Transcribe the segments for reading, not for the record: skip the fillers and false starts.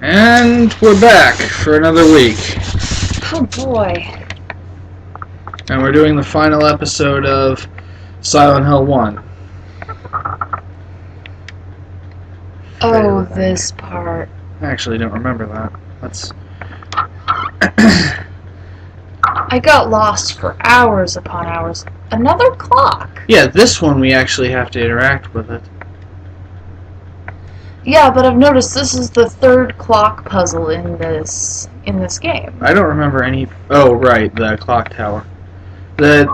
And we're back for another week. Oh boy. And we're doing the final episode of Silent Hill 1. Oh, this part. I actually don't remember that. I got lost for hours upon hours. Another clock. Yeah, this one we actually have to interact with it. Yeah, but I've noticed this is the third clock puzzle in this game. I don't remember any... Oh, right, the clock tower. I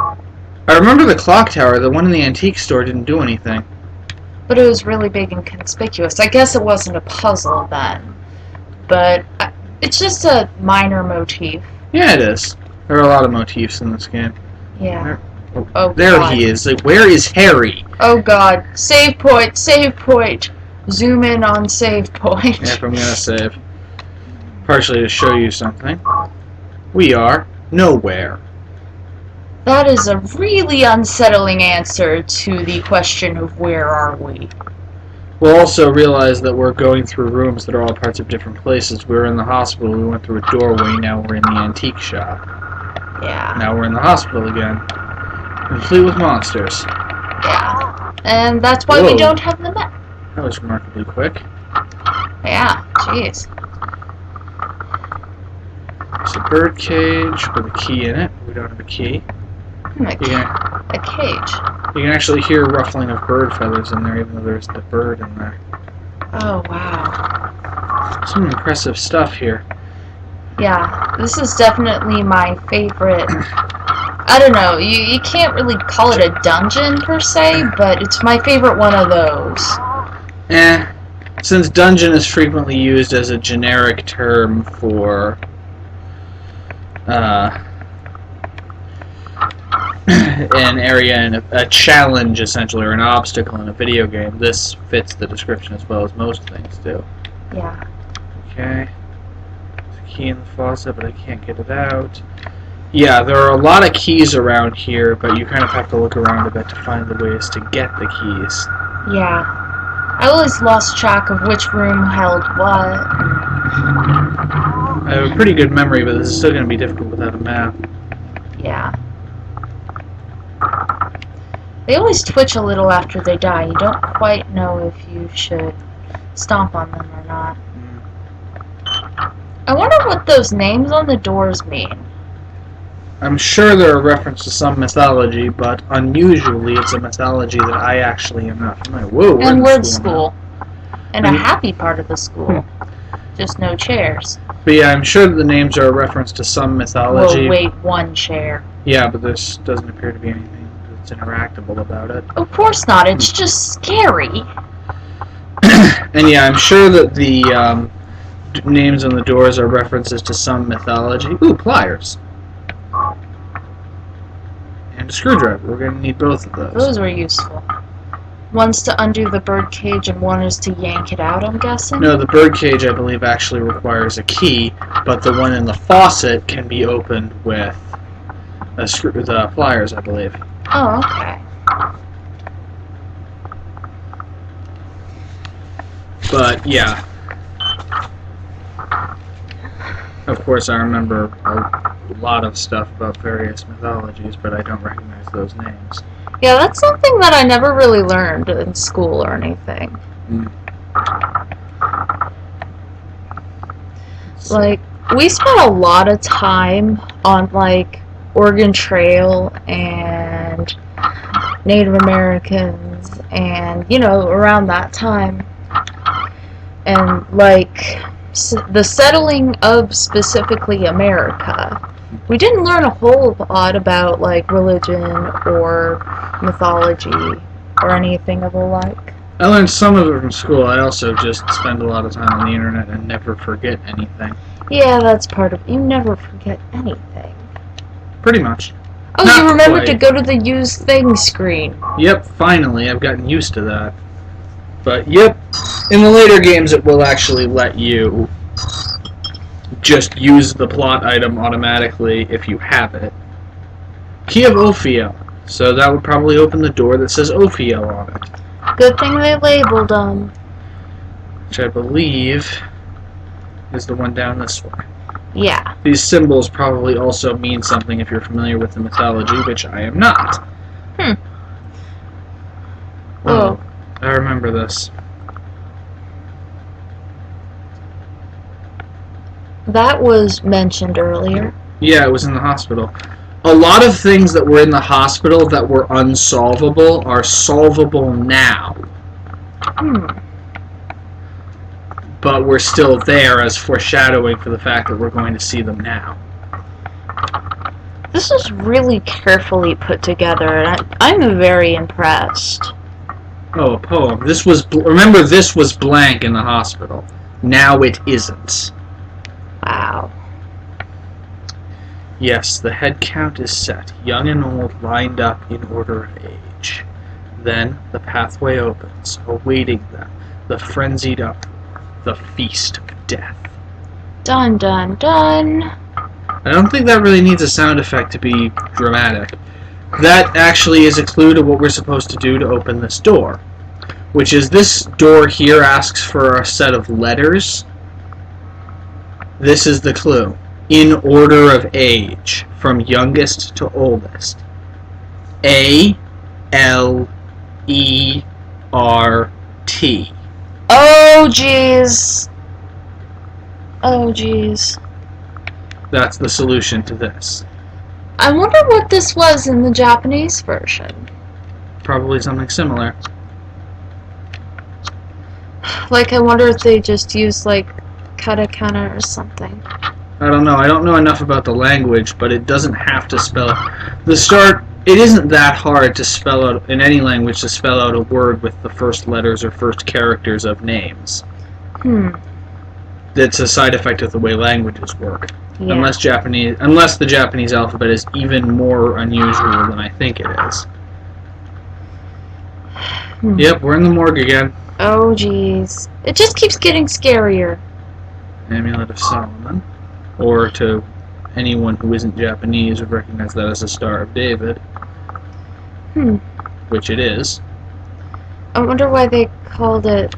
remember the clock tower. The one in the antique store didn't do anything. But it was really big and conspicuous. I guess it wasn't a puzzle then. But it's just a minor motif. Yeah, it is. There are a lot of motifs in this game. Yeah. Oh, there God. He is. Like, where is Harry? Oh god. Save point, save point. Zoom in on save point. Yep, I'm gonna save. Partially to show you something. We are nowhere. That is a really unsettling answer to the question of where are we. We'll also realize that we're going through rooms that are all parts of different places. We were in the hospital, we went through a doorway, now we're in the antique shop. Yeah. Now we're in the hospital again. Complete with monsters. Yeah. And that's why we don't have the map. That was remarkably quick. Yeah, jeez. It's a bird cage with a key in it. We don't have a key. A cage. You can actually hear ruffling of bird feathers in there, even though there's the bird in there. Oh, wow. Some impressive stuff here. Yeah, this is definitely my favorite. I don't know, you can't really call it a dungeon per se, but it's my favorite one of those. Since dungeon is frequently used as a generic term for an area and a challenge, essentially, or an obstacle in a video game, this fits the description as well as most things do. Yeah. Okay. There's a key in the faucet, but I can't get it out. Yeah, there are a lot of keys around here, but you kind of have to look around a bit to find the ways to get the keys. Yeah. I always lost track of which room held what. I have a pretty good memory, but this is still going to be difficult without a map. Yeah. They always twitch a little after they die. You don't quite know if you should stomp on them or not. I wonder what those names on the doors mean. I'm sure they're a reference to some mythology, but unusually it's a mythology that I actually am not familiar with. Whoa, and word school. And a happy part of the school. Just no chairs. But yeah, I'm sure that the names are a reference to some mythology. Well, wait, one chair. Yeah, but there doesn't appear to be anything that's interactable about it. Of course not. It's just scary. And yeah, I'm sure that the names on the doors are references to some mythology. Ooh, pliers. And a screwdriver. We're going to need both of those. Those were useful. One's to undo the bird cage and one is to yank it out, I'm guessing? No, the bird cage, I believe, actually requires a key, but the one in the faucet can be opened with the pliers, I believe. Oh, okay. But, yeah. Of course, I remember a lot of stuff about various mythologies, but I don't recognize those names. Yeah, that's something that I never really learned in school or anything. Like, we spent a lot of time on, like, Oregon Trail and Native Americans and, you know, around that time. And, like, the settling of specifically America. We didn't learn a whole lot about, like, religion or mythology or anything of the like. I learned some of it from school. I also just spend a lot of time on the internet and never forget anything. Yeah, that's part of it. You never forget anything. Pretty much. Oh, Not you remembered quite. to go to the use things screen. Yep, finally. I've gotten used to that. But, yep, in the later games it will actually let you just use the plot item automatically if you have it. Key of Ophiel. So that would probably open the door that says Ophiel on it. Good thing they labeled them. Which I believe is the one down this way. Yeah. These symbols probably also mean something if you're familiar with the mythology, which I am not. Whoa. Oh, I remember this. That was mentioned earlier. Yeah, it was in the hospital. A lot of things that were in the hospital that were unsolvable are solvable now. But we're still there as foreshadowing for the fact that we're going to see them now. This is really carefully put together, and I'm very impressed. Oh, a poem. Remember, this was blank in the hospital. Now it isn't. Wow. Yes, the head count is set, young and old lined up in order of age. Then the pathway opens, awaiting them, the frenzied uproar, the feast of death. Dun dun dun. I don't think that really needs a sound effect to be dramatic. That actually is a clue to what we're supposed to do to open this door. Which is, this door here asks for a set of letters. This is the clue. In order of age, from youngest to oldest. A, L, E, R, T. Oh jeez. Oh jeez. That's the solution to this. I wonder what this was in the Japanese version. Probably something similar. Like, I wonder if they just used, like, katakana or something. I don't know. I don't know enough about the language, but it doesn't have to spell... It isn't that hard to spell out, in any language, to spell out a word with the first letters or first characters of names. It's a side effect of the way languages work. Yeah. Unless the Japanese alphabet is even more unusual than I think it is. Yep, we're in the morgue again. Oh jeez. It just keeps getting scarier. Amulet of Solomon. Or to anyone who isn't Japanese would recognize that as a Star of David. Which it is. I wonder why they called it...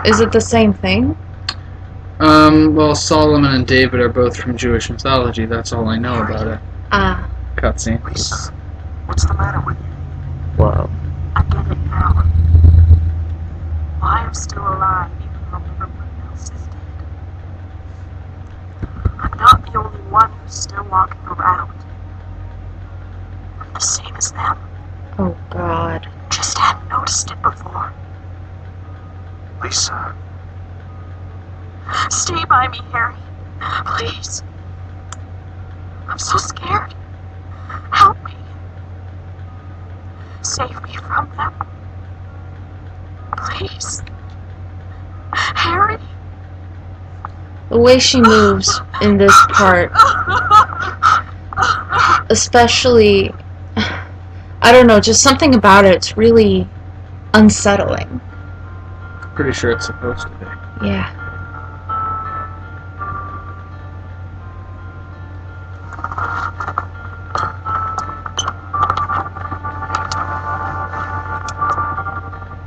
Is it the same thing? Well, Solomon and David are both from Jewish mythology. That's all I know about it. Ah. Cutscene. Lisa, what's the matter with you? Whoa. I get it now. I'm still alive, even though everyone else is dead. I'm not the only one who's still walking around. I'm the same as them. Oh god. Just hadn't noticed it before. Lisa. Stay by me, Harry. Please. I'm so scared. Help me. Save me from them. Please. Harry. The way she moves in this part, especially, I don't know, just something about it's really unsettling. Pretty sure it's supposed to be. Yeah.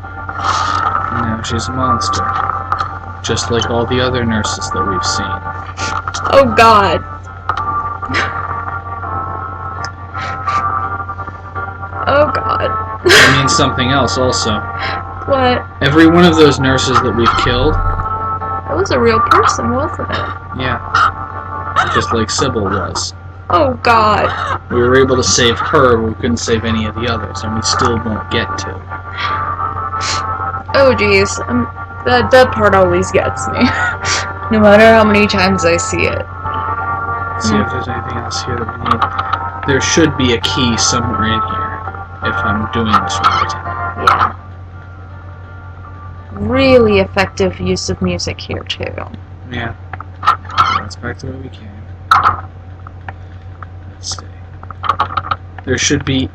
Now she's a monster. Just like all the other nurses that we've seen. Oh god. Oh god. That means something else also. What? Every one of those nurses that we've killed, That was a real person, wasn't it? yeah, just like Sybil was. Oh god. We were able to save her, but we couldn't save any of the others, and we still won't get to. Oh jeez. That part always gets me. No matter how many times I see it. See if there's anything else here that we need. There should be a key somewhere in here, if I'm doing this right. Yeah. Really effective use of music here, too. Yeah. Let's back to where we came. Let's see. There should be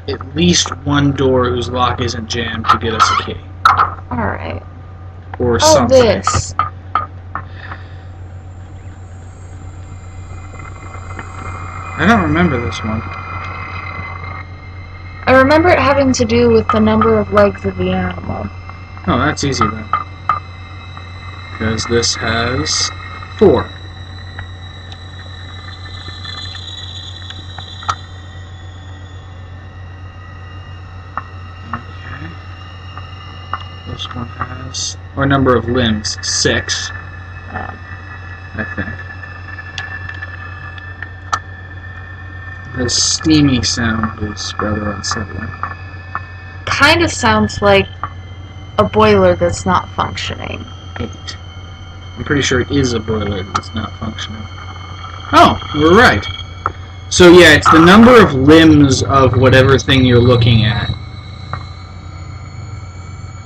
at least one door whose lock isn't jammed to get us a key. Alright. Or Oh, something. this. I don't remember this one. I remember it having to do with the number of legs of the animal. Oh, that's easy then. Because this has 4. Okay. This one has, or number of limbs, 6. I think. The steamy sound is rather unsettling. Kind of sounds like a boiler that's not functioning. 8. I'm pretty sure it is a boiler that's not functioning. Oh, we're right. So yeah, it's the number of limbs of whatever thing you're looking at.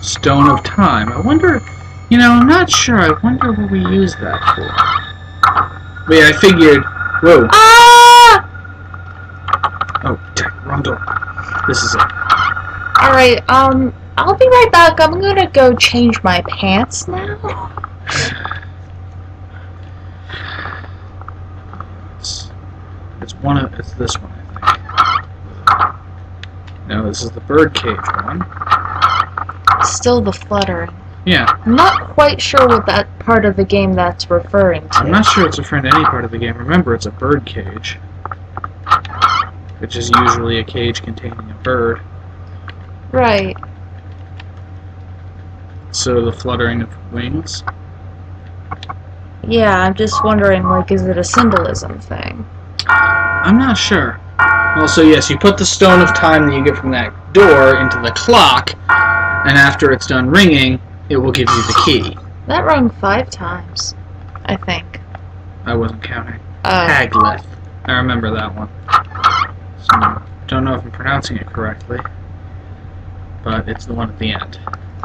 Stone of Time. I wonder, I'm not sure. I wonder what we use that for. But yeah, I figured, whoa. Ah! Oh, wrong door. This is it. Alright, I'll be right back. I'm gonna go change my pants now. It's this one, I think. No, this is the birdcage one. Still the fluttering. Yeah. I'm not quite sure what that part of the game that's referring to. I'm not sure it's referring to any part of the game. Remember, it's a birdcage, which is usually a cage containing a bird. Right. So the fluttering of wings. Yeah, I'm just wondering, is it a symbolism thing? I'm not sure. Also, yes, you put the Stone of Time that you get from that door into the clock, and after it's done ringing, it will give you the key. That rung 5 times, I think. I wasn't counting. Oh. Haglith. I remember that one. So, don't know if I'm pronouncing it correctly, but it's the one at the end.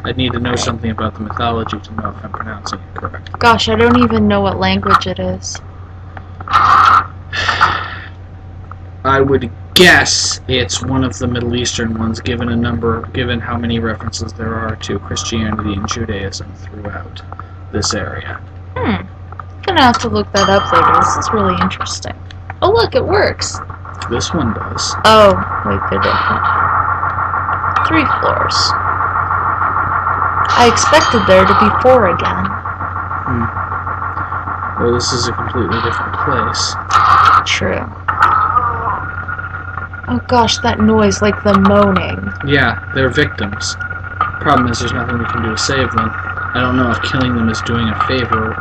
I'd need to know something about the mythology to know if I'm pronouncing it correctly. Gosh, I don't even know what language it is. I would guess it's one of the Middle Eastern ones, given how many references there are to Christianity and Judaism throughout this area. Gonna have to look that up later. This is really interesting. Oh look, it works. This one does. Oh, wait, they're different. 3 floors. I expected there to be 4 again. Well, this is a completely different place. True. Oh gosh, that noise, like the moaning. Yeah, they're victims. Problem is, there's nothing we can do to save them. I don't know if killing them is doing them a favor or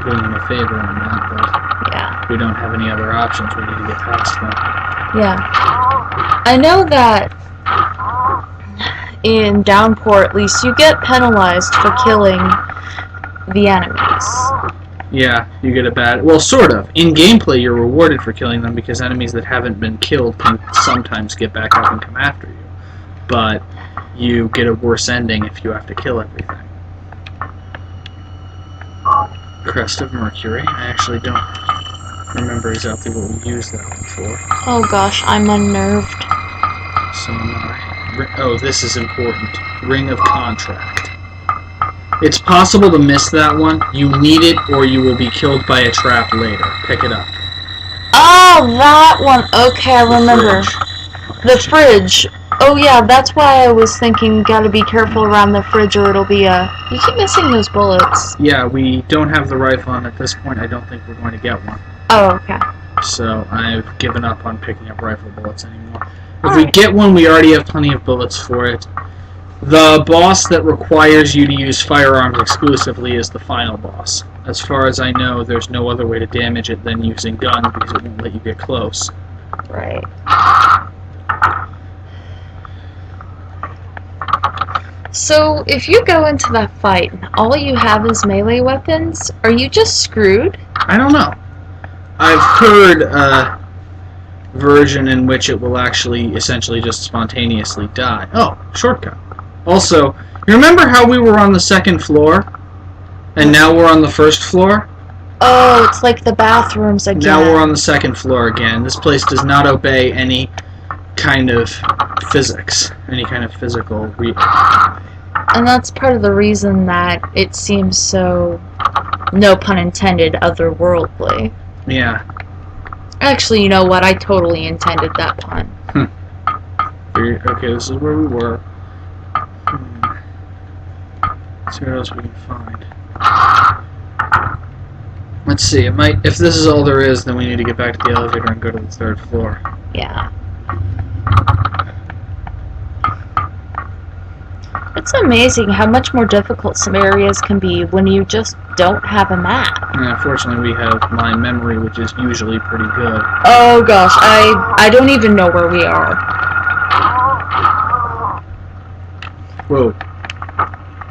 not, but Yeah. we don't have any other options. We need to get past them. Yeah. I know that in Downpour, at least, you get penalized for killing the enemies. Yeah, you get a bad... Well, sort of. In gameplay, you're rewarded for killing them because enemies that haven't been killed can sometimes get back up and come after you. But you get a worse ending if you have to kill everything. Crest of Mercury. I actually don't remember exactly what we used that one for. Oh gosh, I'm unnerved. So am I. Oh, this is important. Ring of Contract. It's possible to miss that one. You need it or you will be killed by a trap later. Pick it up. Oh, that one. Okay, I remember. The fridge. Oh yeah, that's why I was thinking gotta be careful around the fridge or it'll be a... You keep missing those bullets. Yeah, we don't have the rifle and at this point I don't think we're going to get one. Oh, okay. So I've given up on picking up rifle bullets anymore. If we get one, we already have plenty of bullets for it. The boss that requires you to use firearms exclusively is the final boss. As far as I know, there's no other way to damage it than using guns because it won't let you get close. Right. So, if you go into that fight and all you have is melee weapons, are you just screwed? I don't know. I've heard a version in which it will actually essentially just spontaneously die. Oh, shortcut. Also, you remember how we were on the 2nd floor? And now we're on the 1st floor? Oh, it's like the bathrooms again. Now we're on the 2nd floor again. This place does not obey any kind of physics, any kind of physical... And that's part of the reason that it seems so, no pun intended, otherworldly. Yeah. Actually, you know what? I totally intended that pun. Okay, this is where we were. Let's see what else we can find. Let's see. It might. If this is all there is, then we need to get back to the elevator and go to the 3rd floor. Yeah. It's amazing how much more difficult some areas can be when you just don't have a map. And unfortunately, we have my memory, which is usually pretty good. Oh gosh, I don't even know where we are. Whoa.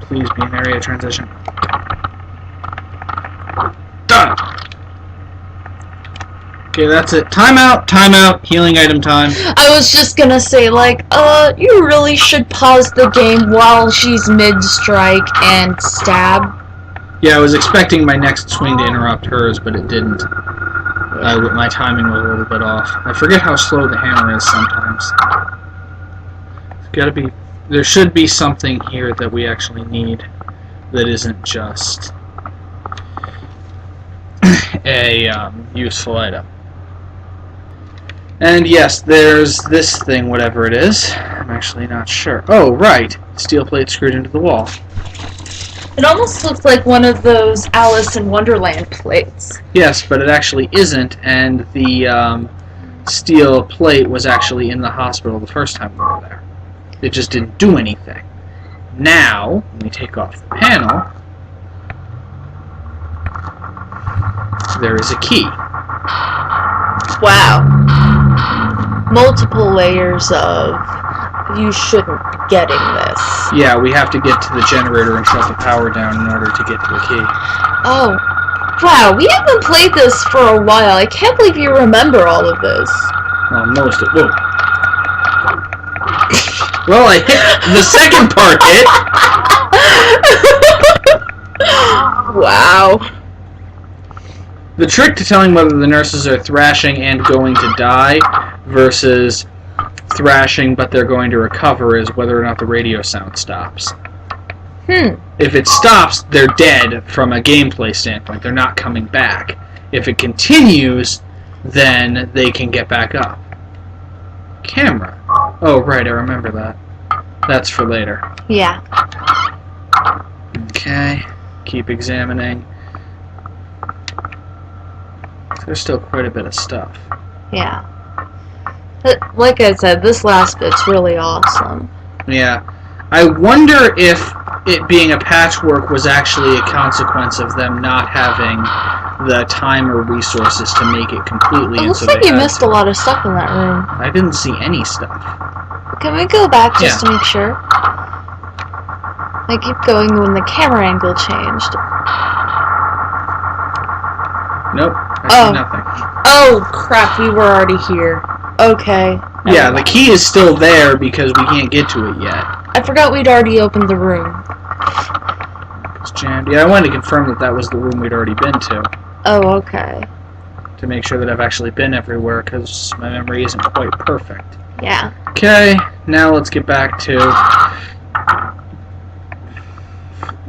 Please be an area transition. Done! Okay, that's it. Timeout, timeout, healing item time. I was just gonna say, like, you really should pause the game while she's mid-strike and stab. Yeah, I was expecting my next swing to interrupt hers, but it didn't. My timing was a little bit off. I forget how slow the hammer is sometimes. It's gotta be... There should be something here that we actually need that isn't just a useful item. And yes, there's this thing, whatever it is. I'm actually not sure. Oh, right. Steel plate screwed into the wall. It almost looks like one of those Alice in Wonderland plates. Yes, but it actually isn't, and the steel plate was actually in the hospital the first time we were there. It just didn't do anything. Now, when we take off the panel, there is a key. Wow. Multiple layers of you shouldn't be getting this. Yeah, we have to get to the generator and shut the power down in order to get to the key. Oh. Wow, we haven't played this for a while. I can't believe you remember all of this. Well, most of it. Whoa. Well, I hit. The second part hit. Wow. The trick to telling whether the nurses are thrashing and going to die versus thrashing but they're going to recover is whether or not the radio sound stops. If it stops, they're dead from a gameplay standpoint. They're not coming back. If it continues, then they can get back up. Camera. Oh, right, I remember that. That's for later. Yeah. Okay. Keep examining. There's still quite a bit of stuff. Yeah. But like I said, this last bit's really awesome. Yeah. I wonder if it being a patchwork was actually a consequence of them not having the time or resources to make it completely. It looks like you missed a lot of stuff in that room. I didn't see any stuff. Can we go back just to make sure? I keep going when the camera angle changed. Nope. I see nothing. Oh, crap, we were already here. Okay. Yeah, the key is still there because we can't get to it yet. I forgot we'd already opened the room. It's jammed. Yeah, I wanted to confirm that that was the room we'd already been to. Oh, okay. To make sure that I've actually been everywhere because my memory isn't quite perfect. Yeah. Okay, now let's get back to...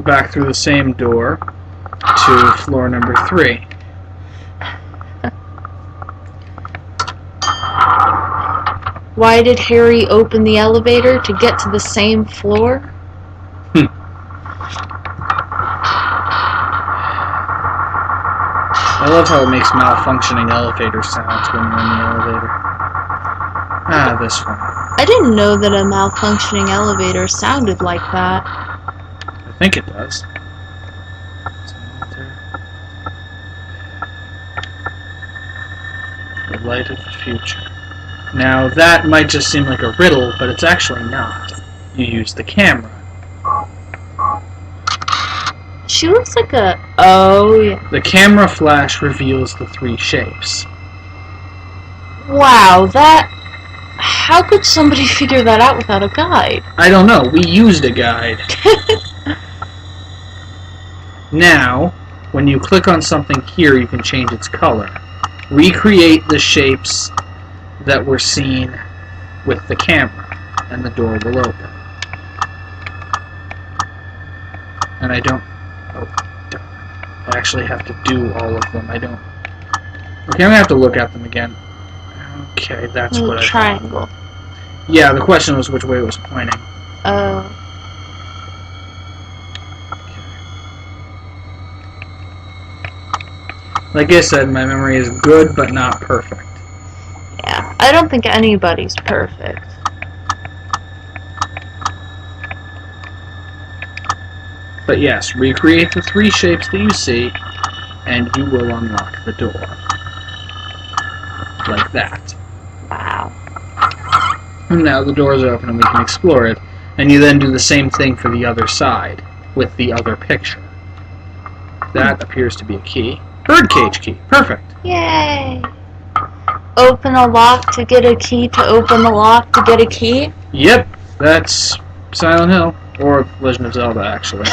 back through the same door to floor number 3. Why did Harry open the elevator to get to the same floor? I love how it makes malfunctioning elevator sounds when you're in the elevator. Ah, this one. I didn't know that a malfunctioning elevator sounded like that. I think it does. The light of the future. Now, that might just seem like a riddle, but it's actually not. You use the camera. She looks like a... Oh, yeah. The camera flash reveals the 3 shapes. Wow, that... How could somebody figure that out without a guide? I don't know. We used a guide. Now, when you click on something here, you can change its color. Recreate the shapes that were seen with the camera, and the door will open. And I don't... Oh, darn. I actually have to do all of them. I don't... Okay, I'm gonna have to look at them again. Okay, that's what I... Triangle. Yeah, the question was which way it was pointing. Oh. Like I said, my memory is good, but not perfect. Yeah, I don't think anybody's perfect. But yes, recreate the 3 shapes that you see, and you will unlock the door. Like that. Wow. And now the door is open and we can explore it. And you then do the same thing for the other side, with the other picture. That appears to be a key. Birdcage key. Perfect. Yay! Open a lock to get a key to open the lock to get a key? Yep, that's Silent Hill. Or Legend of Zelda, actually.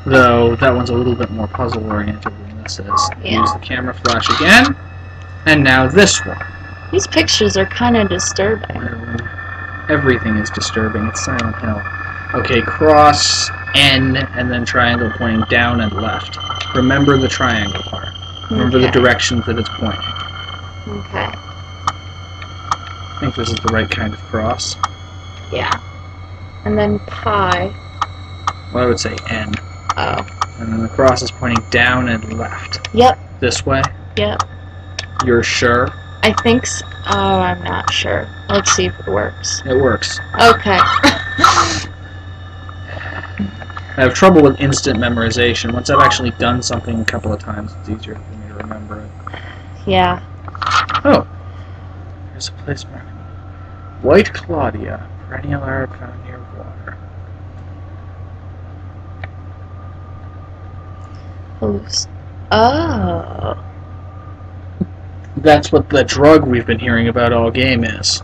Though, that one's a little bit more puzzle-oriented than this is. Yeah. Use the camera flash again. And now this one. These pictures are kind of disturbing. Everything is disturbing. It's Silent Hill. Okay, cross N and then triangle pointing down and left. Remember the triangle part. Remember the Okay. directions that it's pointing. Okay. I think this is the right kind of cross. Yeah. And then pi. Well, I would say N. Oh. And then the cross is pointing down and left. Yep. This way? Yep. You're sure? I think so. Oh, I'm not sure. Let's see if it works. It works. Okay. I have trouble with instant memorization. Once I've actually done something a couple of times, it's easier for me to remember it. Yeah. Oh! There's a place marked. White Claudia, perennial herb found near water. Oh. That's what the drug we've been hearing about all game is.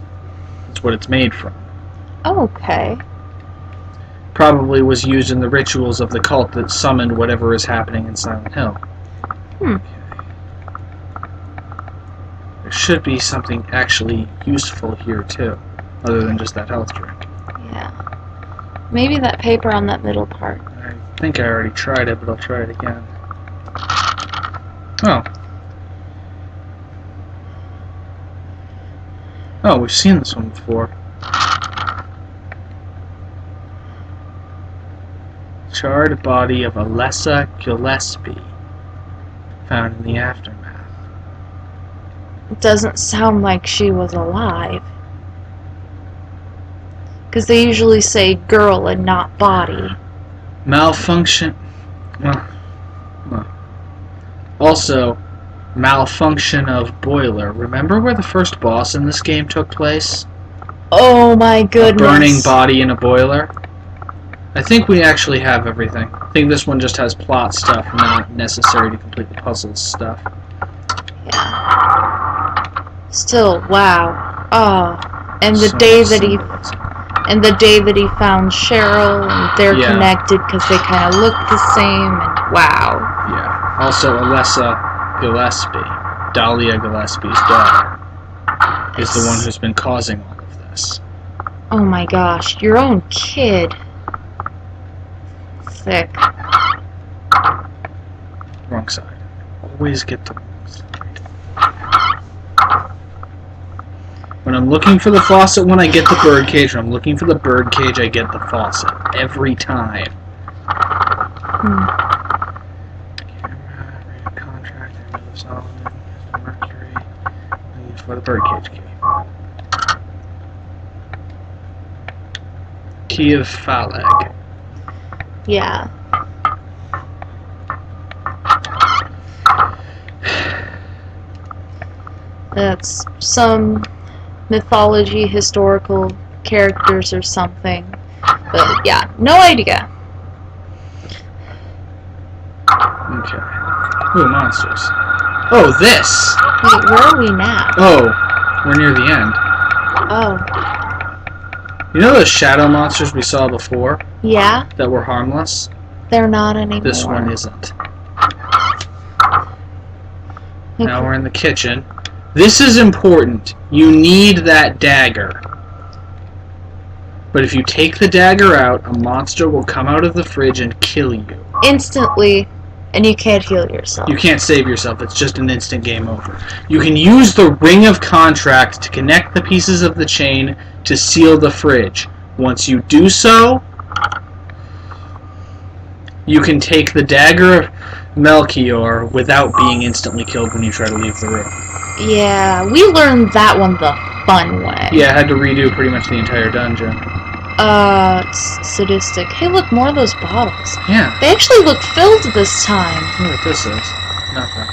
That's what it's made from. Okay. Probably was used in the rituals of the cult that summoned whatever is happening in Silent Hill. Hmm. There should be something actually useful here too, other than just that health drink. Yeah. Maybe that paper on that middle part. I think I already tried it, but I'll try it again. Oh. Oh, we've seen this one before. Charred body of Alessa Gillespie, found in the aftermath. It doesn't sound like she was alive. Because they usually say girl and not body. Malfunction. Well. Also, malfunction of boiler. Remember where the first boss in this game took place? Oh my A goodness. burning body in a boiler? I think we actually have everything. I think this one just has plot stuff, not necessary to complete the puzzles stuff. Yeah. Still, wow. Oh. And the So day that he symbolism. and the day that he found Cheryl, and they're Yeah. connected because they kind of look the same, and wow. Yeah. Also, Alessa Gillespie, Dahlia Gillespie's daughter, is the one who's been causing all of this. Oh my gosh, your own kid. Sick. Wrong side. Always get the wrong side. When I'm looking for the faucet one, I get the birdcage. When I'm looking for the birdcage, I get the faucet. Every time. Hmm. Camera, radio contract, Emerald of Solomon, Mr. Mercury. Leave for the birdcage key. Key of Phaleg. Yeah. That's some mythology, historical characters or something. But yeah, no idea. Okay. Ooh, monsters. Oh, this! Wait, where are we now? Oh, we're near the end. Oh. You know those shadow monsters we saw before Yeah? that were harmless? They're not anymore. This one isn't. Okay. Now we're in the kitchen. This is important. You need that dagger. But if you take the dagger out, a monster will come out of the fridge and kill you. Instantly, and you can't heal yourself. You can't save yourself. It's just an instant game over. You can use the Ring of Contract to connect the pieces of the chain to seal the fridge. Once you do so, you can take the dagger Melchior without being instantly killed when you try to leave the room. Yeah, we learned that one the fun way. Yeah, I had to redo pretty much the entire dungeon. Sadistic. Hey, look, more of those bottles. Yeah. They actually look filled this time. I wonder what this is. Nothing.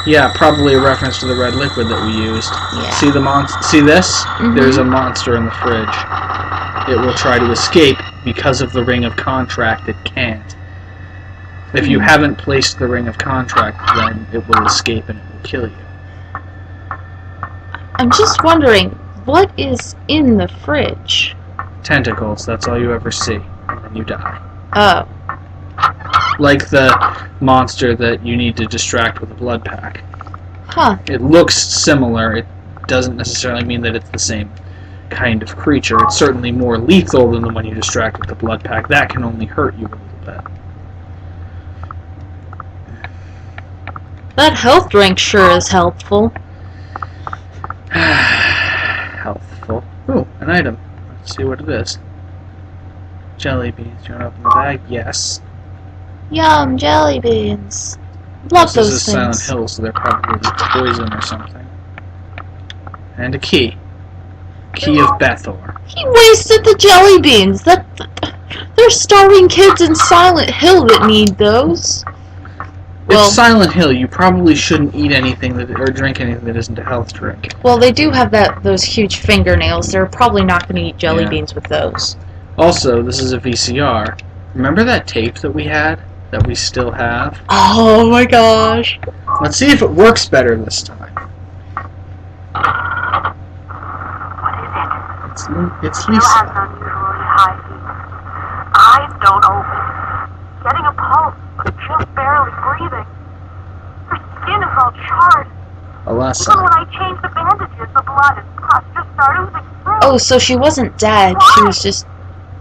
Yeah, probably a reference to the red liquid that we used. Yeah. See the See this? Mhm. There's a monster in the fridge. It will try to escape because of the ring of contract. It can't. If you haven't placed the ring of contract, then it will escape and it will kill you. I'm just wondering, what is in the fridge? Tentacles. That's all you ever see, and then you die. Oh. Like the monster that you need to distract with a blood pack. Huh. It looks similar. It doesn't necessarily mean that it's the same kind of creature. It's certainly more lethal than the one you distract with the blood pack. That can only hurt you a little bit. That health drink sure is helpful. Healthful. Ooh, an item. Let's see what it is. Jelly beans. Do you want to open the bag? Yes. Yum, jelly beans. Love This those is things. Silent Hill, so they're probably poison or something. And a key. Key of Bethor. He wasted the jelly beans. There's starving kids in Silent Hill that need those. Well, It's Silent Hill. You probably shouldn't eat anything or drink anything that isn't a health drink. well, they do have those huge fingernails. They're probably not going to eat jelly Yeah. beans with those. Also, this is a VCR. Remember that tape that we had? That we still have? Oh my gosh. Let's see if it works better this time. It's You Lisa. have unusually high fever. Eyes don't open. Getting a pulse, but just barely breathing. Her skin is all charred. Even Alessa. when I changed the bandages, the blood and pus just started oozing through. Oh, so she wasn't dead. She was just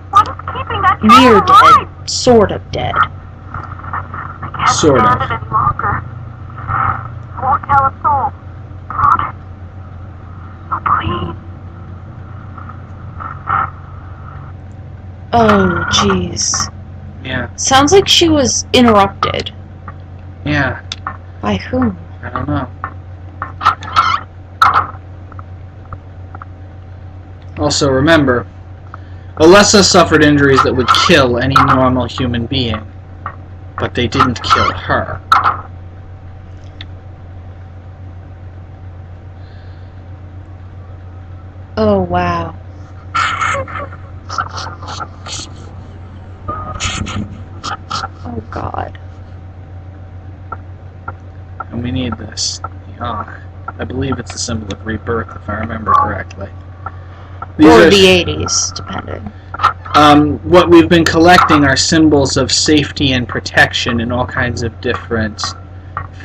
What is keeping that near child alive? dead. Sort of dead. I can't Sort stand of. it any longer. I won't tell a soul. Promise. Oh, please. Oh, jeez. Yeah. Sounds like she was interrupted. Yeah. By whom? I don't know. Also, remember, Alessa suffered injuries that would kill any normal human being, but they didn't kill her. Oh, wow. Oh, God. And we need this. The Ankh. I believe it's a symbol of rebirth, if I remember correctly. These Or are the 80s, depending. what we've been collecting are symbols of safety and protection in all kinds of different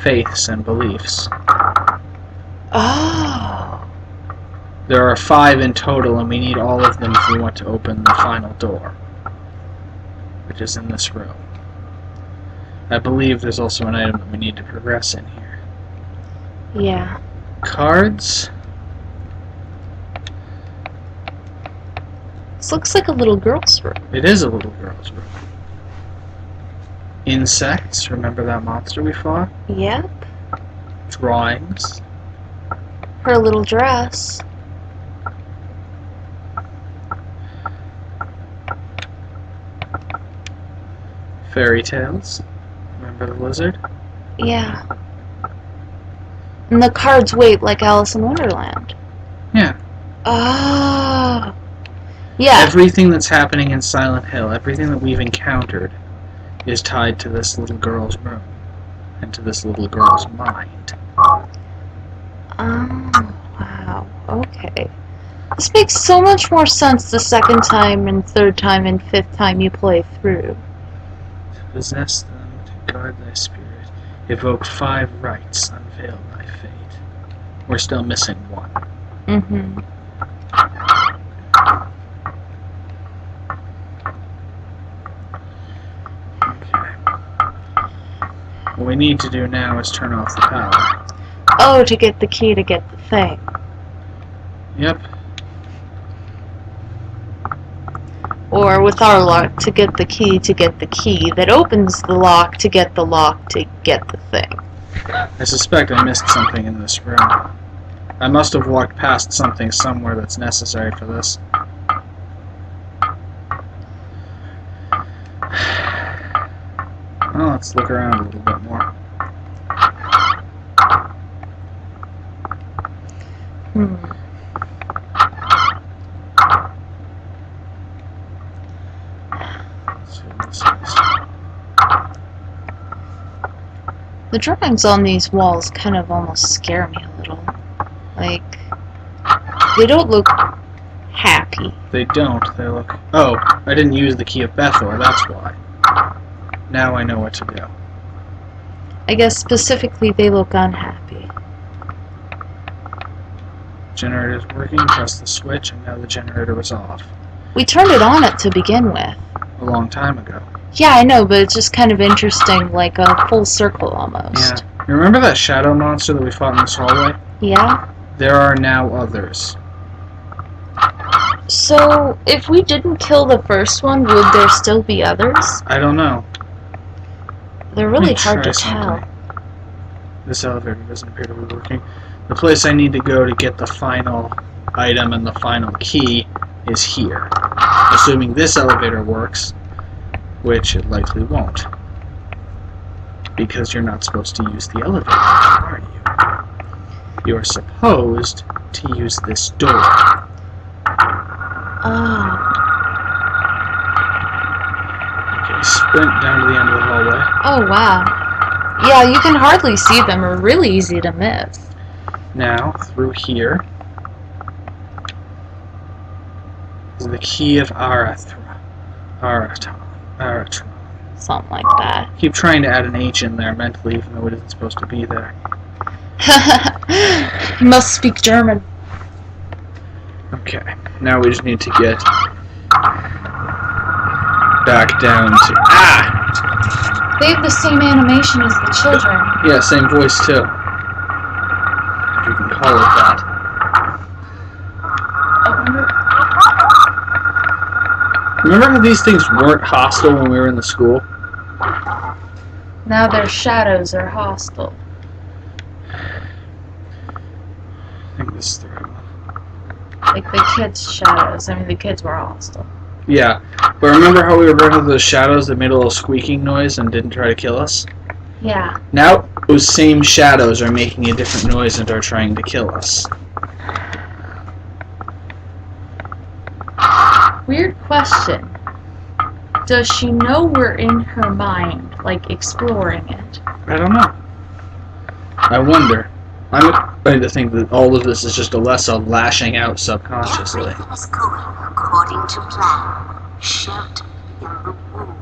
faiths and beliefs. Oh. There are 5 in total, and we need all of them if we want to open the final door, which is in this room. I believe there's also an item that we need to progress in here. Yeah. Cards? This looks like a little girl's room. It is a little girl's room. Insects, remember that monster we fought? Yep. Drawings. Her little dress. Fairy tales. Remember the lizard? Yeah. And the cards wait like Alice in Wonderland. Yeah. Oh. Yeah. Everything that's happening in Silent Hill, everything that we've encountered, is tied to this little girl's room and to this little girl's mind. Oh, wow. Okay. This makes so much more sense the second time and third time and fifth time you play through. To possess them, to guard thy spirit, evoke 5 rites, unveil thy fate. We're still missing 1. Mm-hmm. Okay. What we need to do now is turn off the power. Oh, to get the key to get the thing. Yep. Or with our lock, to get the key that opens the lock to get the lock to get the thing. I suspect I missed something in this room. I must have walked past something somewhere that's necessary for this. Well, let's look around a little bit more. Let's see what this is. The drawings on these walls kind of almost scare me a little. Like, they don't look happy. They don't. They look... Oh, I didn't use the key of Bethor, that's why. Now I know what to do. I guess specifically they look unhappy. Generator's working, press the switch, and now the generator was off. We turned it on to begin with. A long time ago. Yeah, I know, but it's just kind of interesting, like a full circle almost. Yeah. You remember that shadow monster that we fought in this hallway? Yeah? There are now others. So, if we didn't kill the first one, would there still be others? I don't know. They're really Let me hard try to tell. something. This elevator doesn't appear to be working. The place I need to go to get the final item and the final key is here. Assuming this elevator works, which it likely won't. Because you're not supposed to use the elevator, are you? You're supposed to use this door. Oh. Okay, sprint down to the end of the hallway. Oh, wow. Yeah, you can hardly see them. They're really easy to miss. Now, through here is the key of Arathron. Something like that. Keep trying to add an H in there mentally, even though it isn't supposed to be there. You must speak German. Okay, now we just need to get back down to... Ah! They have the same animation as the children. Yeah, same voice too. If you can call it that. Remember how these things weren't hostile when we were in the school? Now their shadows are hostile. I think this is the right one. Like the kids' shadows. I mean, the kids were hostile. Yeah, but remember how we were running those shadows that made a little squeaking noise and didn't try to kill us? Yeah. Now those same shadows are making a different noise and are trying to kill us. Weird question. Does she know we're in her mind, like exploring it? I don't know. I wonder. I'm going to think that all of this is just Alessa lashing out subconsciously. Everything is going according to plan. Shelter in the womb.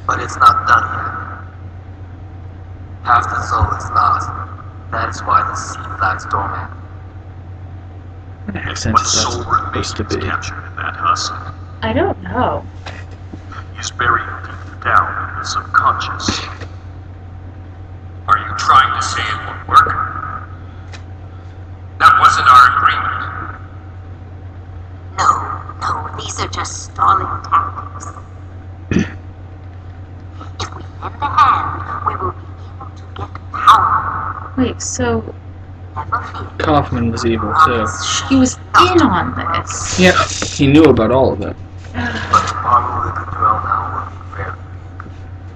But it's not done yet. Half the soul is lost. That is why the seed lies dormant. What accent What is that soul remains supposed to be? captured in that husk I don't know. is buried deep down in the subconscious. Are you trying to say it won't work? That wasn't our agreement. No, these are just stalling tactics. If we lend a hand, we will be able to get power. Wait, so Never fear. Kaufman was evil too. he was in on this? Yep, he knew about all of it. But tomorrow we could dwell now will be very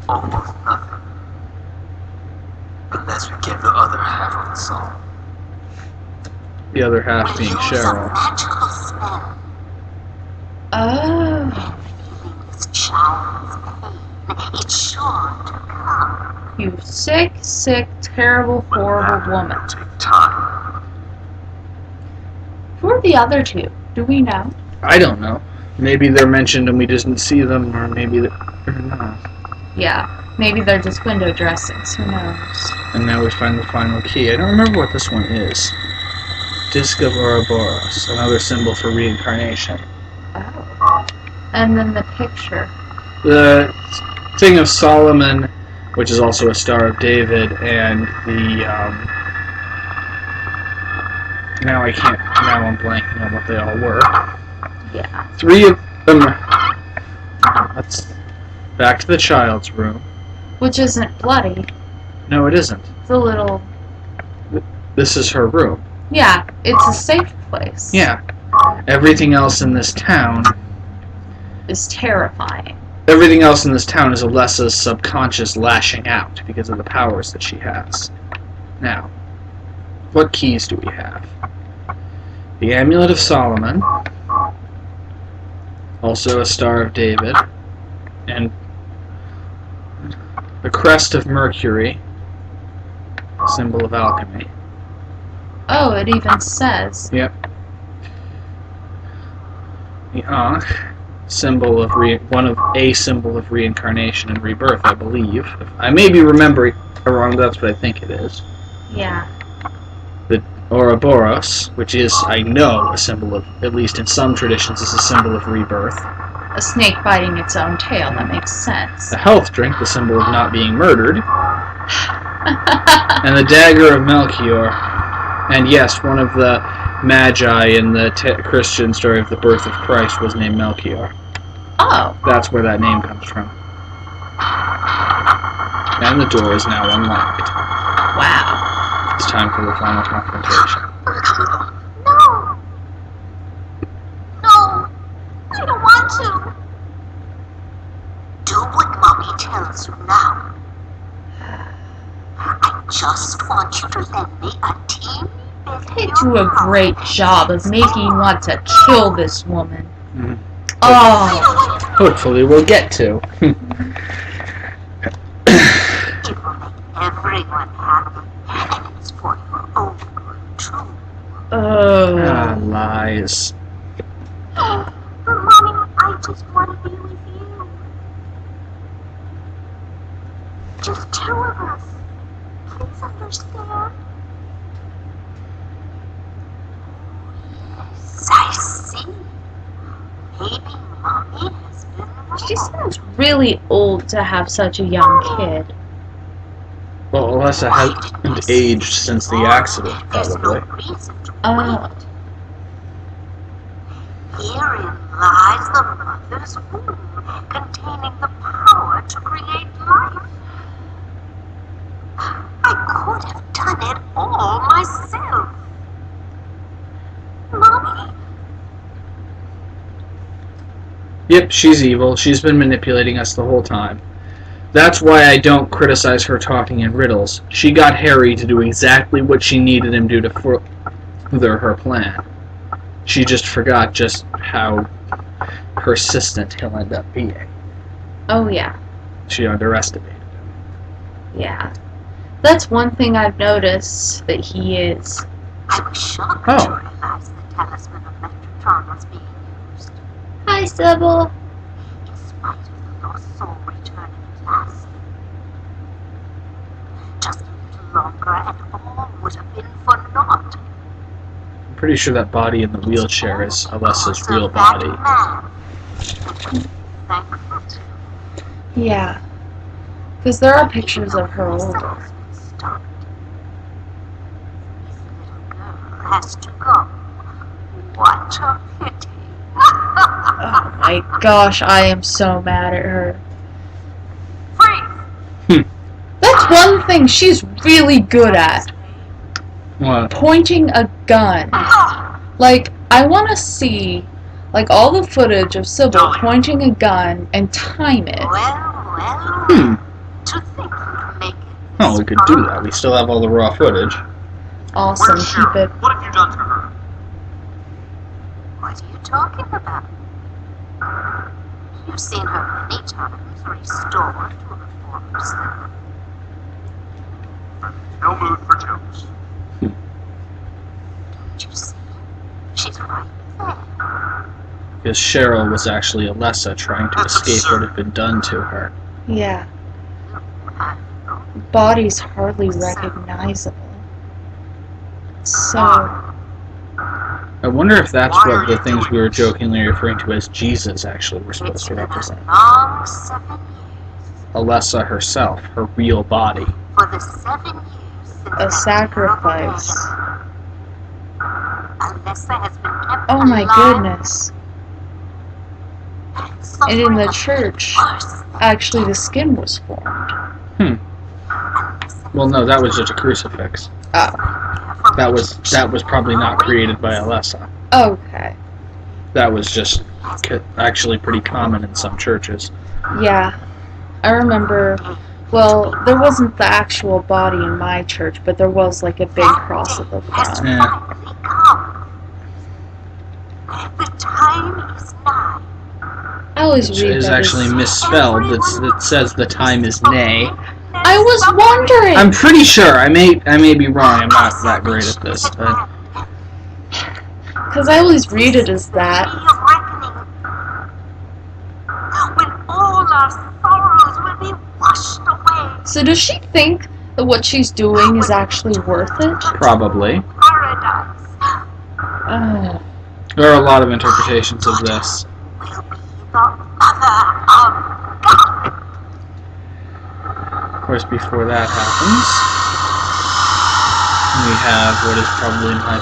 almost nothing. Unless we get the other half of the soul. The other half being Use a Cheryl. magical spell. Oh. Feeling this child's pain. It's sure to come. You sick, terrible, But horrible that woman. will take time. Who are the other two? Do we know? I don't know. Maybe they're mentioned and we just didn't see them, or maybe they're not. Yeah. Maybe they're just window dressings. Who knows? And now we find the final key. I don't remember what this one is. Disc of Ouroboros, another symbol for reincarnation. Oh. And then the picture. The Thing of Solomon, which is also a Star of David, and the, now I'm blanking on what they all were. Yeah. 3 of them. Let's back to the child's room. Which isn't bloody. No, it isn't. It's a little... This is her room. Yeah, it's a safe place. Yeah. Everything else in this town. Is terrifying. Everything else in this town is Alessa's subconscious lashing out because of the powers that she has. Now, what keys do we have? The Amulet of Solomon, also a Star of David, and the Crest of Mercury, symbol of alchemy. Oh, it even says. Yep. The Ankh, symbol of a symbol of reincarnation and rebirth, I believe. I may be remembering wrong, but that's what I think it is. Yeah. The Ouroboros, which is, I know, a symbol of, at least in some traditions, is a symbol of rebirth. A snake biting its own tail, that makes sense. The health drink, the symbol of not being murdered. And the dagger of Melchior. And yes, one of the Magi in the Christian story of the birth of Christ was named Melchior. Oh. That's where that name comes from. And the door is now unlocked. Wow. It's time for the final confrontation. No! No! I don't want to! Do what Mommy tells you now. I just want you to lend me a teeny bit They of do your a great power. job of making you want to kill this woman. Mhm. I Oh. don't want to. Hopefully we'll get to. It will make everyone happy, and it's for your own good, too. Ah, Oh. lies. But Mommy, I just want to be with you. Just two of us. Please understand. Yes, I see. Maybe Mommy has been wrong. She sounds really old to have such a young kid. Well, Alessa hasn't aged since the accident, There's probably. no reason to Oh. wait. Herein lies the mother's womb, containing the power to create life. I could have done it all myself. Mommy, Yep, she's evil. She's been manipulating us the whole time. That's why I don't criticize her talking in riddles. She got Harry to do exactly what she needed him to further her plan. She just forgot just how persistent he'll end up being. Oh, yeah. She underestimated him. Yeah. That's one thing I've noticed that he is. I was shocked Oh. to realize the talisman of Metatron was being used. Hi, Sybil. In spite of the lost soul returning at last. Just a little longer and all would have been for naught. I'm pretty sure that body in the wheelchair is Alessa's real Because body. of that man. Thankful to. Yeah. Because there are pictures of her His older. soul's been stopped. His little girl has to go. What a pity. Oh my gosh, I am so mad at her. Freeze! That's one thing she's really good at. What? Pointing a gun. Like, I want to see, like, all the footage of Sybil pointing a gun and time it. Hmm. To think you'd make it. Oh, we could do that. We still have all the raw footage. Awesome, Where's keep it. Cheryl? What have you done to her? What are you talking about? You've seen her many times restored to her former self. No mood for jokes. Don't you see? She's right there. Because Cheryl was actually Alessa trying to escape what had been done to her. Yeah. I know. Body's hardly recognizable. So, I wonder if that's Why what are the you things doing we were this? jokingly referring to as Jesus actually were It's supposed to been represent. a long 7 years. Alessa herself, her real body. For the 7 years since a that sacrifice. terrible day, Alessa has been kept Oh my alive goodness. And in the church, actually the skin was formed. Well, no, that was just a crucifix. Oh. That was probably not created by Alessa. Okay. That was just actually pretty common in some churches. Yeah. I remember, well, there wasn't the actual body in my church, but there was like a big cross at the front. Yeah. The time is nigh. I always Which read is that actually as- misspelled. It says the time is nay. I was wondering! I'm pretty sure. I may be wrong. I'm not that great at this. But Because I always read it as that. Day of reckoning. When all our sorrows will be washed away. So does she think that what she's doing is actually worth it? probably. Paradise Oh. There are a lot of interpretations of this. will be the mother of God. Of course, before that happens, we have what is probably my...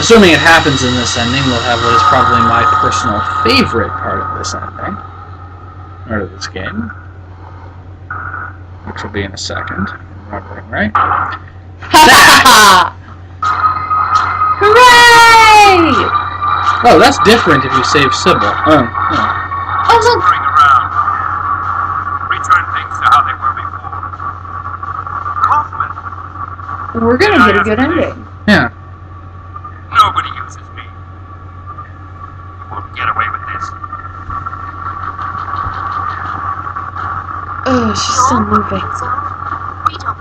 Assuming it happens in this ending, we'll have what is probably my personal favorite part of this ending. Or of this game. Which will be in a second. Remembering, right? Hooray! Oh, that's different if you save Sybil. Oh, yeah. Oh, look! Screwing around. Return things to how they were before. Kaufman, We're gonna get a good ending. Yeah. Nobody uses me. You won't get away with this. Oh, she's still moving. We don't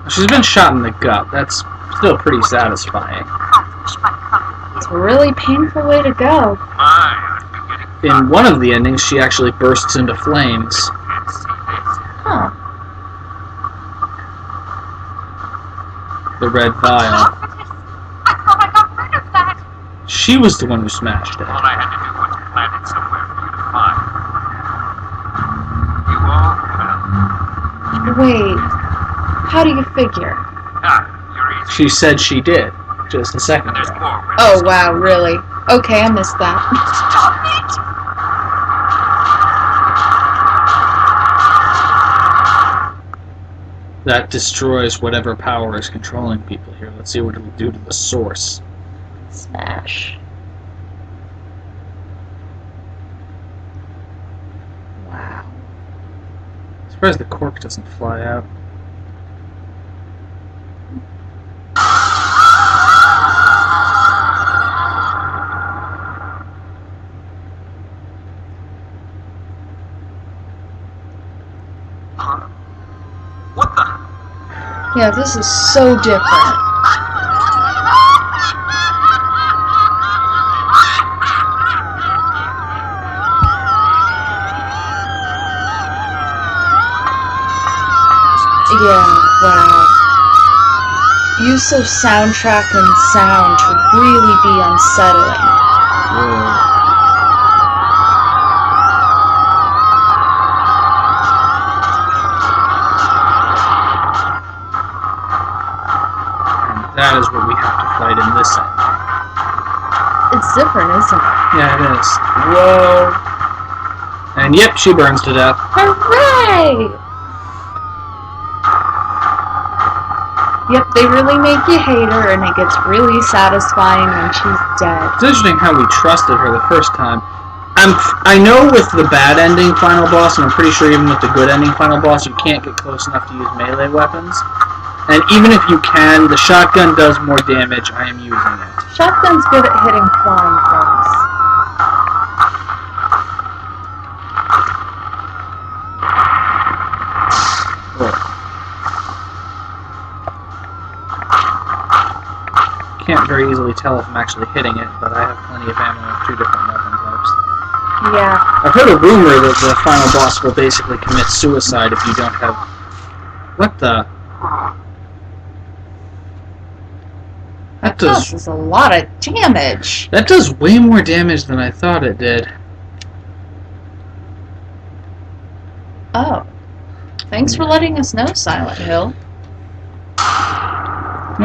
need She's been shot in the gut. That's still pretty satisfying. accomplish my coming It's a really painful way to go. My, I've been getting In one of the endings, she actually bursts into flames. can't see this. Huh. The red vial. I thought I got rid of that. She was the one who smashed it. All I had to do was plant it somewhere for you to find. You all, well, Wait. How do you figure? you're easy. She said she did, just a second And there's ago. more. where Oh, this- wow, really? Okay, I missed that. Stop it! That destroys whatever power is controlling people here. Let's see what it'll do to the source. Smash. Wow. I'm surprised the cork doesn't fly out. huh? What the? Yeah, this is so different. Yeah, wow. Use of soundtrack and sound to really be unsettling. Whoa. And that is what we have to fight in this ending. It's different, isn't it? Yeah, it is. Whoa. And yep, she burns to death. Hooray! Yep, they really make you hate her, and it gets really satisfying when she's dead. It's interesting how we trusted her the first time. I know with the bad ending final boss, and I'm pretty sure even with the good ending final boss, you can't get close enough to use melee weapons. And even if you can, the shotgun does more damage. I am using it. Shotgun's good at hitting flying things. Can't very easily tell if I'm actually hitting it, but I have plenty of ammo of 2 different weapon types. Yeah. I've heard a rumor that the final boss will basically commit suicide if you don't have... What the... That This does... is a lot of damage. That does way more damage than I thought it did. Oh. Thanks for letting us know, Silent Hill.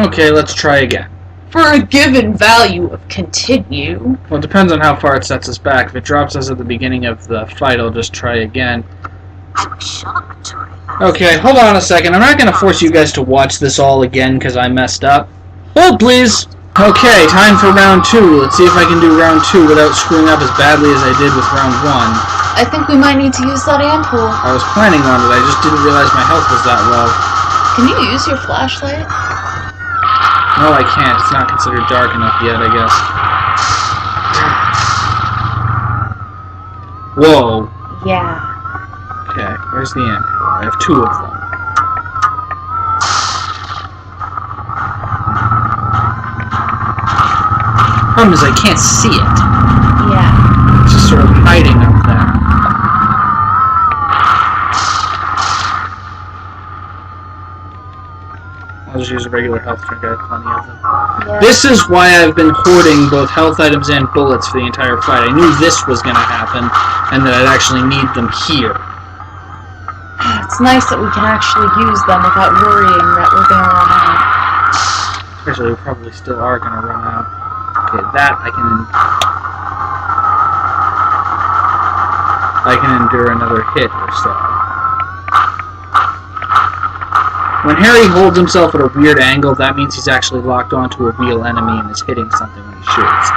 Okay, let's try again. for a given value of continue. Well, it depends on how far it sets us back. If it drops us at the beginning of the fight, I'll just try again. I'm shocked to remember. Okay, hold on a second. I'm not going to force you guys to watch this all again because I messed up. Hold, please! Okay, time for round 2. Let's see if I can do round 2 without screwing up as badly as I did with round 1. I think we might need to use that ampoule. I was planning on it, I just didn't realize my health was that low. Can you use your flashlight? No, I can't. It's not considered dark enough yet, I guess. Whoa. Yeah. Okay, where's the ampoule? I have 2 of them. Problem is I can't see it. Yeah. It's just sort of hiding up there. I'll just use a regular health drink. I have plenty of them. Yeah. This is why I've been hoarding both health items and bullets for the entire fight. I knew this was going to happen, and that I'd actually need them here. It's nice that we can actually use them without worrying that we're going to run out. Actually, we probably still are going to run out. Okay, that I can endure another hit or so. When Harry holds himself at a weird angle, that means he's actually locked onto a real enemy and is hitting something when he shoots.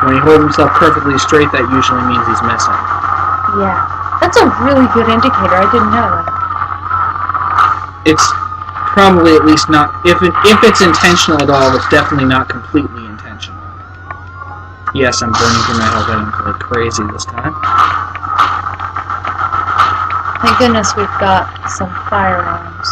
When he holds himself perfectly straight, that usually means he's missing. Yeah. That's a really good indicator. I didn't know that. It's probably at least not... If it's intentional at all, it's definitely not completely intentional. Yes, I'm burning through my health items like crazy this time. Thank goodness we've got some firearms.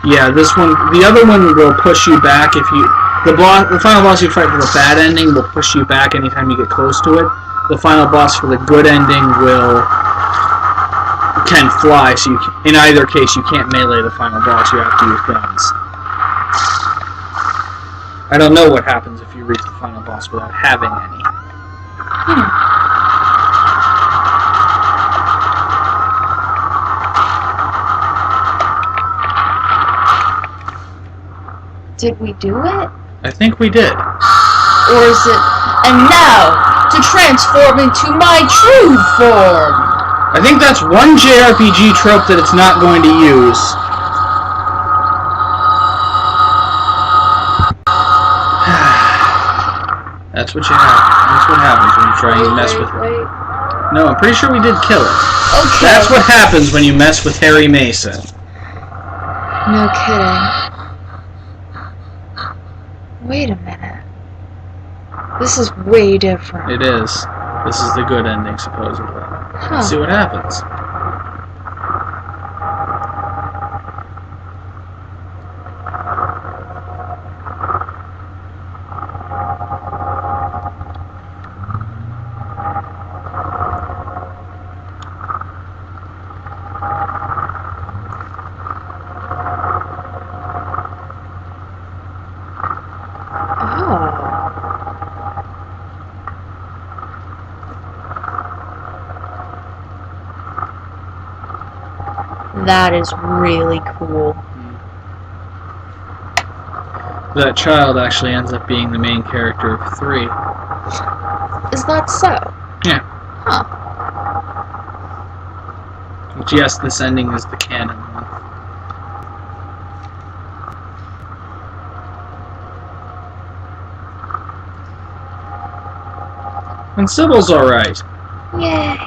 Yeah, this one... The other one will push you back if you... The final boss you fight for the bad ending will push you back anytime you get close to it. The final boss for the good ending can fly, so you can, in either case you can't melee the final boss, you have to use guns. I don't know what happens if you reach the final boss without having any. Did we do it? I think we did. Or is it... And now, to transform into my true form! I think that's one JRPG trope that it's not going to use. That's what you have. That's what happens when you try and mess with it. Wait. No, I'm pretty sure we did kill it. Okay. That's what happens when you mess with Harry Mason. No kidding. Wait a minute. This is way different. It is. This is the good ending, supposedly. Huh. Let's see what happens. That is really cool. That child actually ends up being the main character of 3. Is that so? Yeah. Huh. Which, yes, this ending is the canon one. And Sybil's alright. Yay.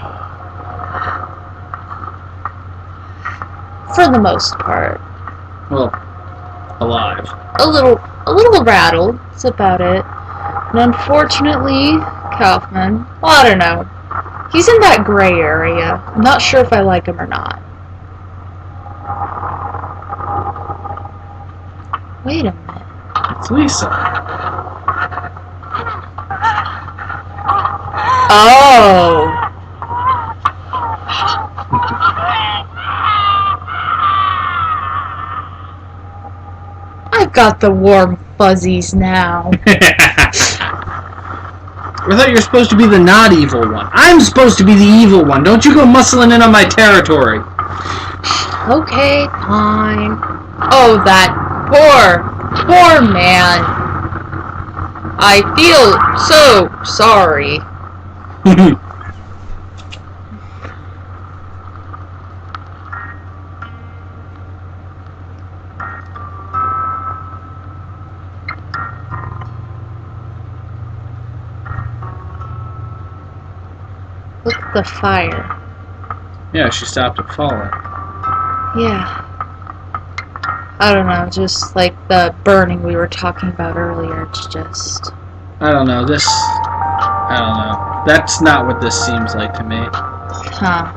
For the most part. Well, alive. A little rattled. That's about it. And unfortunately, Kaufman, well, I don't know. He's in that gray area. I'm not sure if I like him or not. Wait a minute. It's Lisa. Oh. I've got the warm fuzzies now. I thought you were supposed to be the not evil one. I'm supposed to be the evil one. Don't you go muscling in on my territory. Okay, fine. Oh, that poor man. I feel so sorry. Look at the fire. Yeah, she stopped it falling. Yeah. I don't know, just like the burning we were talking about earlier. It's just... I don't know. I don't know. That's not what this seems like to me. Huh.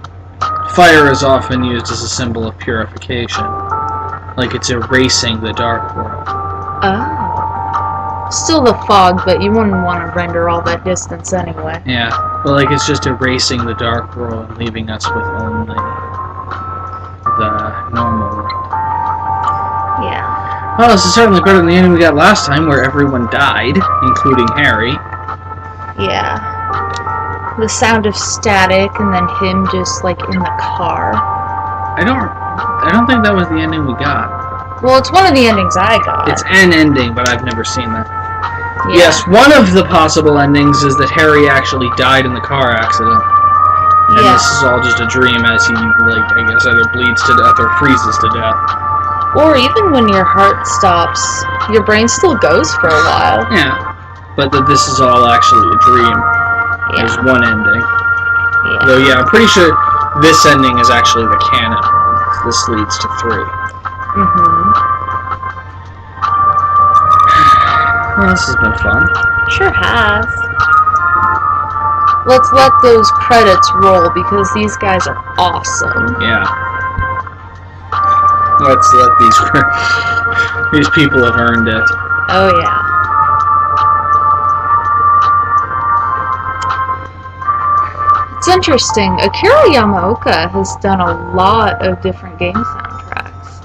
Fire is often used as a symbol of purification. Like it's erasing the dark world. Oh. Still the fog, but you wouldn't want to render all that distance anyway. Yeah, but like it's just erasing the dark world and leaving us with only the normal world. Yeah. Well, this is certainly better than the ending we got last time, where everyone died, including Harry. Yeah. The sound of static and then him just like in the car. I don't think that was the ending we got. Well, it's one of the endings I got. It's an ending, but I've never seen that. Yeah. Yes, one of the possible endings is that Harry actually died in the car accident. And Yeah. this is all just a dream as he, like, I guess either bleeds to death or freezes to death. Or even when your heart stops, your brain still goes for a while. Yeah. But that this is all actually a dream. There's Yeah. one ending. Yeah. Though, yeah, I'm pretty sure this ending is actually the canon one. This leads to 3. Mm-hmm. Well, this has been fun. Sure has. Let's let those credits roll because these guys are awesome. Yeah. Let's let these people have earned it. Oh yeah. It's interesting. Akira Yamaoka has done a lot of different game soundtracks.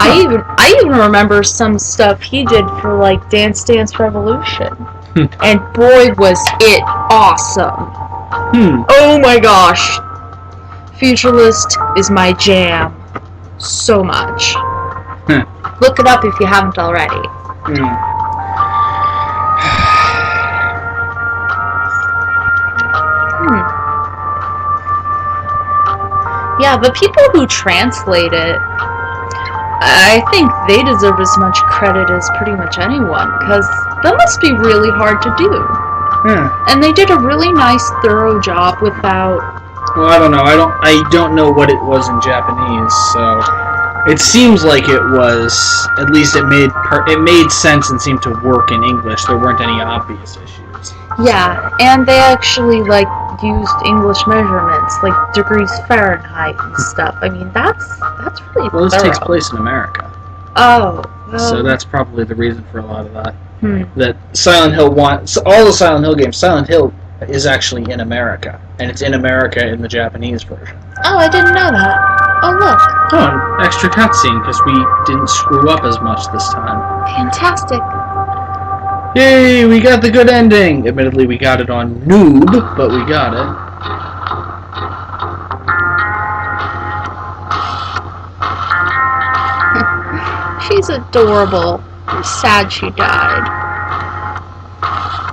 I even remember some stuff he did for like Dance Dance Revolution. And boy was it awesome. Oh my gosh. Futurelist is my jam. So much. Look it up if you haven't already. Yeah, the people who translate it, I think they deserve as much credit as pretty much anyone, because that must be really hard to do. Yeah. And they did a really nice, thorough job without... Well, I don't know. I don't know what it was in Japanese, so it seems like it was. At least it made sense and seemed to work in English. There weren't any obvious issues. Yeah, and they actually, like, used English measurements, like degrees Fahrenheit and stuff. I mean, that's really Well, this thorough. takes place in America, Oh, well, so that's probably the reason for a lot of that. Hmm. That Silent Hill all the Silent Hill games. Silent Hill is actually in America, and it's in America in the Japanese version. Oh, I didn't know that. Oh, look. Oh, an extra cutscene because we didn't screw up as much this time. Fantastic. Yay, we got the good ending! Admittedly, we got it on noob, but we got it. She's adorable. I'm sad she died.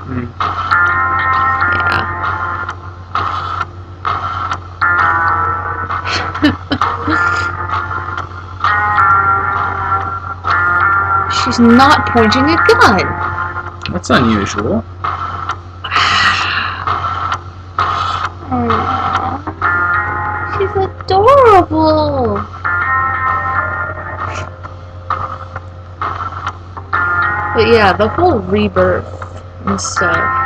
Yeah. She's not pointing a gun. That's unusual. Aww. She's adorable. But yeah, the whole rebirth and stuff.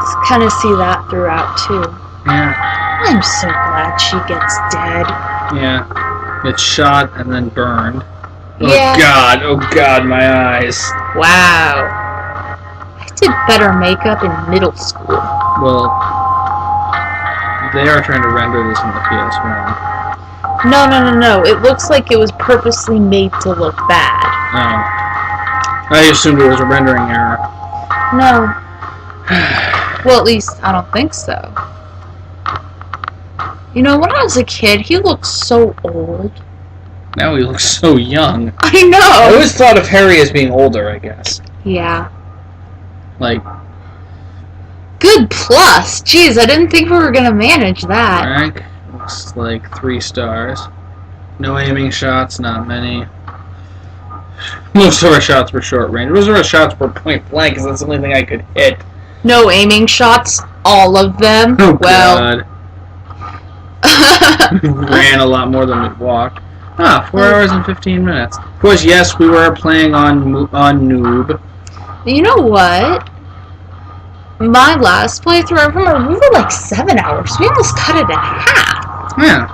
Just kind of see that throughout too. Yeah. I'm so glad she gets dead. Yeah. It's shot and then burned. Yeah. Oh god, my eyes. Wow. I did better makeup in middle school. Well, they are trying to render this in the PS1. No. It looks like it was purposely made to look bad. Oh. I assumed it was a rendering error. No. Well, at least I don't think so. You know, when I was a kid, he looked so old. Now he looks so young. I I know! always thought of Harry as being older, I guess. Yeah. Like, Good plus! Jeez, I didn't think we were gonna manage that. rank looks like 3 stars. No aiming shots, not many. Most of our shots were short range. Most of our shots were point blank, because that's the only thing I could hit. No aiming shots, all of them. Oh, well, God. We ran a lot more than we walked. 4 hours and 15 minutes. Of course, yes, we were playing on Noob. you know what? My last playthrough, I remember we were like 7 hours. We almost cut it in half. Yeah.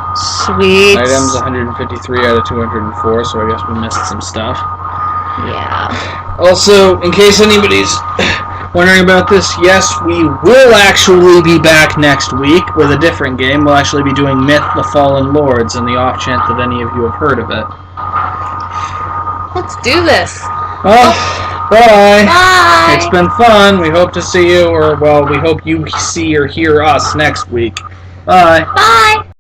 Sweet. Items 153 out of 204, so I guess we missed some stuff. Yeah. Also, in case anybody's wondering about this, yes, we will actually be back next week with a different game. We'll actually be doing Myth: The Fallen Lords, in the off chance that any of you have heard of it. Let's do this. Well, bye. Bye. It's been fun. We hope to see you, or, well, we hope you see or hear us next week. Bye. Bye.